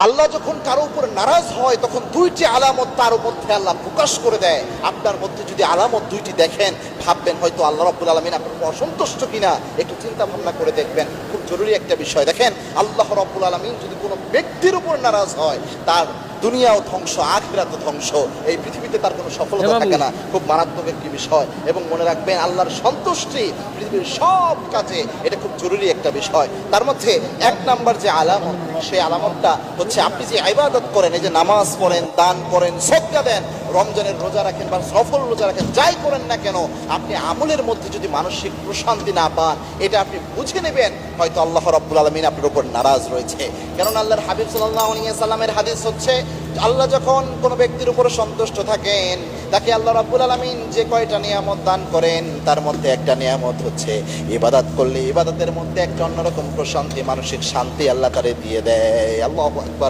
আল্লাহ যখন কারো উপর নারাজ হয় তখন দুইটি আলামত তার মধ্যে আল্লাহ প্রকাশ করে দেয়। আপনার মধ্যে যদি আলামত দুইটি দেখেন, ভাববেন হয়তো আল্লাহ রাব্বুল আলামিন আপনার উপর অসন্তুষ্ট কিনা, একটু চিন্তা ভাবনা করে দেখবেন। খুব জরুরি একটা বিষয়। দেখেন, আল্লাহ রাব্বুল আলামিন যদি কোনো ব্যক্তির উপর নারাজ হয়, তার দুনিয়াও ধ্বংস, আখিরাতও ধ্বংস, এই পৃথিবীতে তার কোনো সফলতা থাকে না। খুব মারাত্মক একটি বিষয়। এবং মনে রাখবেন, আল্লাহর সন্তুষ্টি পৃথিবীর সব কাজে এটা খুব জরুরি একটা বিষয়। তার মধ্যে এক নাম্বার যে আলামত, সেই আলামতটা হচ্ছে আপনি যে ইবাদত করেন, এই যে নামাজ পড়েন, দান করেন, সদকা দেন, রমজানের রোজা রাখেন বা সফল রোজা রাখেন, যাই করেন না কেন, আপনি আমলের মধ্যে যদি মানসিক প্রশান্তি না পান, এটা আপনি বুঝে নেবেন হয়তো আল্লাহ রাব্বুল আলামিন আপনার উপর নারাজ রয়েছে। কারণ আল্লাহর হাবিব সাল্লাল্লাহু আলাইহি ওয়াসাল্লামের হাদিস হচ্ছে, আল্লাহ যখন কোনো ব্যক্তির উপর সন্তুষ্ট থাকেন, তাকে আল্লাহ রাব্বুল আলামিন যে কয়টা নিয়ামত দান করেন, তার মধ্যে একটা নিয়ামত হচ্ছে ইবাদত করলে ইবাদতের মধ্যে একটা অন্যরকম প্রশান্তি, মানসিক শান্তি আল্লাহ তারে দিয়ে দেয়। আল্লাহু আকবার।